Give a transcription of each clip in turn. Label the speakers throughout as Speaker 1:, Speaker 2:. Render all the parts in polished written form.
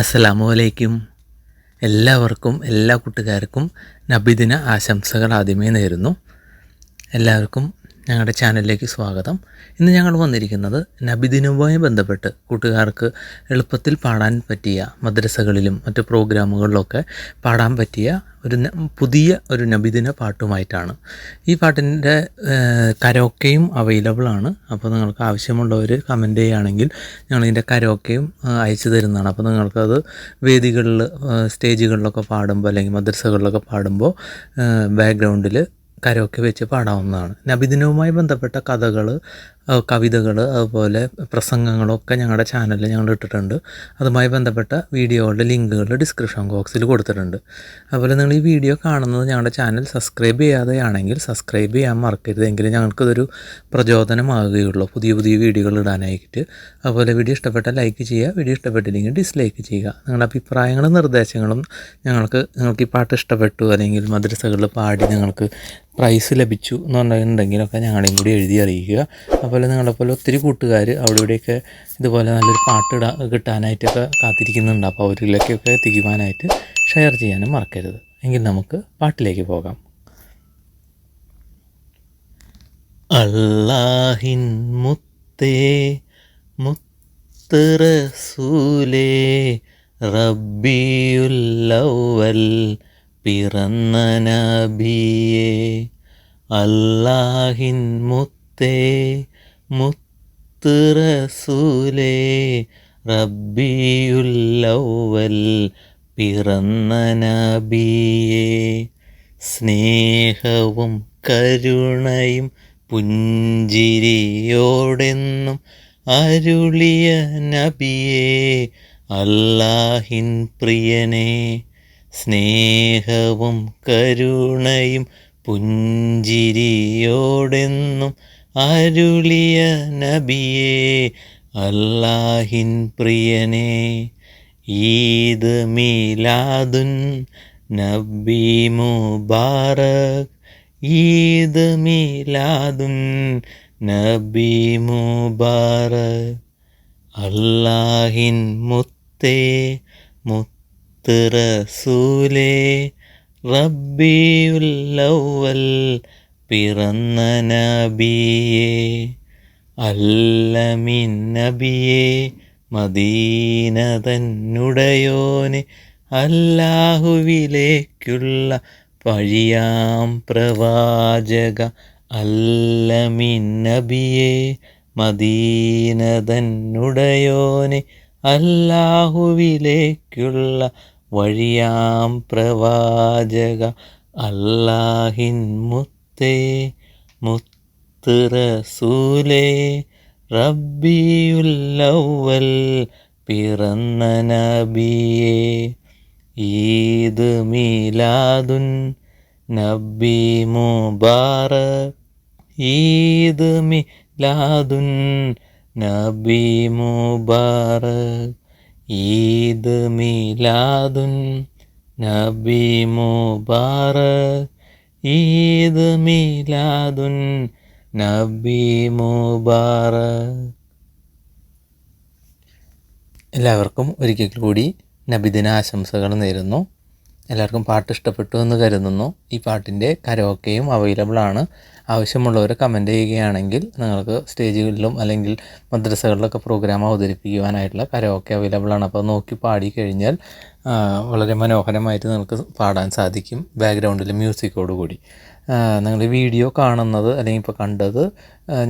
Speaker 1: അസ്സലാമു അലൈക്കും. എല്ലാവർക്കും എല്ലാ കൂട്ടുകാർക്കും നബിദിന ആശംസകൾ ആദ്യമേ നേരുന്നു. എല്ലാവർക്കും ഞങ്ങളുടെ ചാനലിലേക്ക് സ്വാഗതം. ഇന്ന് ഞങ്ങൾ വന്നിരിക്കുന്നത് നബിദിനവുമായി ബന്ധപ്പെട്ട് കൂട്ടുകാർക്ക് എളുപ്പത്തിൽ പാടാൻ പറ്റിയ മദ്രസകളിലും മറ്റ് പ്രോഗ്രാമുകളിലൊക്കെ പാടാൻ പറ്റിയ പുതിയ ഒരു നബിദിന പാട്ടുമായിട്ടാണ്. ഈ പാട്ടിൻ്റെ കരോക്കയും അവൈലബിൾ ആണ്. അപ്പോൾ നിങ്ങൾക്ക് ആവശ്യമുള്ളവർ കമൻറ്റ് ചെയ്യുകയാണെങ്കിൽ ഞങ്ങളിതിൻ്റെ കരോക്കയും അയച്ചു തരുന്നതാണ്. അപ്പോൾ നിങ്ങൾക്കത് വേദികളിൽ സ്റ്റേജുകളിലൊക്കെ പാടുമ്പോൾ അല്ലെങ്കിൽ മദ്രസകളിലൊക്കെ പാടുമ്പോൾ ബാക്ക്ഗ്രൗണ്ടിൽ കരോക്കെ വെച്ച് പാടാവുന്നതാണ്. നബിദിനവുമായി ബന്ധപ്പെട്ട കഥകൾ, കവിതകൾ, അതുപോലെ പ്രസംഗങ്ങളൊക്കെ ഞങ്ങളുടെ ചാനലിൽ ഞങ്ങൾ ഇട്ടിട്ടുണ്ട്. അതുമായി ബന്ധപ്പെട്ട വീഡിയോകളുടെ ലിങ്കുകൾ ഡിസ്ക്രിപ്ഷൻ ബോക്സിൽ കൊടുത്തിട്ടുണ്ട്. അതുപോലെ നിങ്ങൾ ഈ വീഡിയോ കാണുന്നത് ഞങ്ങളുടെ ചാനൽ സബ്സ്ക്രൈബ് ചെയ്യാതെയാണെങ്കിൽ സബ്സ്ക്രൈബ് ചെയ്യാൻ മറക്കരുത്. എങ്കിലും ഞങ്ങൾക്കിതൊരു പ്രചോദനമാകുകയുള്ളൂ പുതിയ പുതിയ വീഡിയോകൾ ഇടാനായിട്ട്. അതുപോലെ വീഡിയോ ഇഷ്ടപ്പെട്ടാൽ ലൈക്ക് ചെയ്യുക, വീഡിയോ ഇഷ്ടപ്പെട്ടില്ലെങ്കിൽ ഡിസ്ലൈക്ക് ചെയ്യുക. നിങ്ങളുടെ അഭിപ്രായങ്ങളും നിർദ്ദേശങ്ങളും നിങ്ങൾക്ക് ഈ പാട്ട് ഇഷ്ടപ്പെട്ടു അല്ലെങ്കിൽ മദ്രസകളിൽ പാടി നിങ്ങൾക്ക് പ്രൈസ് ലഭിച്ചു എന്നുണ്ടെങ്കിലൊക്കെ ഞങ്ങളെയും കൂടി എഴുതി അറിയിക്കുക. അതുപോലെ നിങ്ങളെപ്പോലെ ഒത്തിരി കൂട്ടുകാർ അവിടെ ഇവിടെയൊക്കെ ഇതുപോലെ നല്ലൊരു പാട്ട് കിട്ടാനായിട്ടൊക്കെ കാത്തിരിക്കുന്നുണ്ട്. അപ്പോൾ അവരിലേക്കൊക്കെ എത്തിക്കുവാനായിട്ട് ഷെയർ ചെയ്യാനും മറക്കരുത്. എങ്കിൽ നമുക്ക് പാട്ടിലേക്ക് പോകാം. അല്ലാഹിൻ മുത്തേ മുത്ത് റസൂലേ റബ്ബിയുൽ അവ്വൽ പിറന്ന നബിയേ. അല്ലാഹിൻ മുത്തേ മുത്ത് റസൂലേ റബ്ബിയുൽ അവ്വൽ പിറന്ന നബിയേ. സ്നേഹവും കരുണയും പുഞ്ചിരിയോടെന്നും അരുളിയ നബിയേ അല്ലാഹിൻ പ്രിയനേ. സ്നേഹവും കരുണയും പുഞ്ചിരിയോടെന്നും അരുളിയ നബിയേ അല്ലാഹിൻ പ്രിയനേ. ഈദ് മീലാദുൻ നബി മുബാറക്, ഈദ് മീലാദുൻ നബി മുബാറക്. അല്ലാഹിൻ മുത്തേ മുത്ത് റസൂലേ റബ്ബിയുൽ അവ്വൽ പിറന്ന നബിയേ. അല്ലമിൻ നബിയേ മദീന തന്നുടയോനെ അല്ലാഹുവിലേക്കുള്ള വഴിയാം പ്രവാചക. അല്ലമിൻ നബിയേ മദീന തന്നുടയോനെ അല്ലാഹുവിലേക്കുള്ള വഴിയാം പ്രവാചക. അല്ലാഹിൻ മുത്തേ മുത്ത് റസൂലേ റബ്ബിയുൽ അവ്വൽ പിറന്ന നബിയേ. ഈദ് മീലാദുൻ നബി മുബാറക്, ഈദ് മീലാദുൻ നബി മുബാറക്, ഈദ് മീലാദുൻ നബി മുബാറക്, ഈദ് മീലാദുൻ നബി മുബാറക്. എല്ലാവർക്കും ഒരിക്കൽ കൂടി നബിദിന ആശംസകൾ നേരുന്നു. എല്ലാവർക്കും പാട്ട് ഇഷ്ടപ്പെട്ടു എന്ന് കരുതുന്നു. ഈ പാട്ടിൻ്റെ കരോക്കയും അവൈലബിൾ ആണ്. ആവശ്യമുള്ളവർ കമൻറ്റ് ചെയ്യുകയാണെങ്കിൽ നിങ്ങൾക്ക് സ്റ്റേജുകളിലും അല്ലെങ്കിൽ മദ്രസകളിലൊക്കെ പ്രോഗ്രാം അവതരിപ്പിക്കുവാനായിട്ടുള്ള കരോക്കെ അവൈലബിൾ ആണ്. അപ്പോൾ നോക്കി പാടിക്കഴിഞ്ഞാൽ വളരെ മനോഹരമായിട്ട് നിങ്ങൾക്ക് പാടാൻ സാധിക്കും, ബാക്ക്ഗ്രൗണ്ടിൽ മ്യൂസിക്കോട് കൂടി. നിങ്ങൾ വീഡിയോ കാണുന്നത് അല്ലെങ്കിൽ ഇപ്പോൾ കണ്ടത്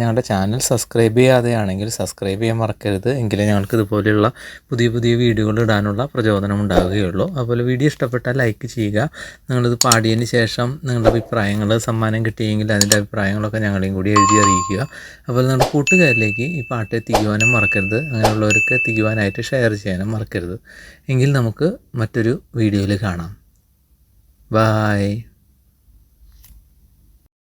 Speaker 1: ഞങ്ങളുടെ ചാനൽ സബ്സ്ക്രൈബ് ചെയ്യാതെയാണെങ്കിൽ സബ്സ്ക്രൈബ് ചെയ്യാൻ മറക്കരുത്. എങ്കിലേ ഞങ്ങൾക്ക് ഇതുപോലെയുള്ള പുതിയ പുതിയ വീഡിയോകൾ ഇടാനുള്ള പ്രചോദനം ഉണ്ടാവുകയുള്ളൂ. അതുപോലെ വീഡിയോ ഇഷ്ടപ്പെട്ടാൽ ലൈക്ക് ചെയ്യുക. നിങ്ങളിത് പാടിയതിന് ശേഷം നിങ്ങളുടെ അഭിപ്രായങ്ങൾ, സമ്മാനം കിട്ടിയെങ്കിൽ അതിൻ്റെ അഭിപ്രായങ്ങളൊക്കെ ഞങ്ങളെയും കൂടി എഴുതി അറിയിക്കുക. അതുപോലെ നിങ്ങളുടെ കൂട്ടുകാരിലേക്ക് ഈ പാട്ട് എത്തിക്കുവാനും മറക്കരുത്. അങ്ങനെയുള്ളവർക്ക് എത്തിക്കുവാനായിട്ട് ഷെയർ ചെയ്യാനും മറക്കരുത്. എങ്കിൽ നമുക്ക് മറ്റൊരു വീഡിയോയിൽ കാണാം. ബായ്.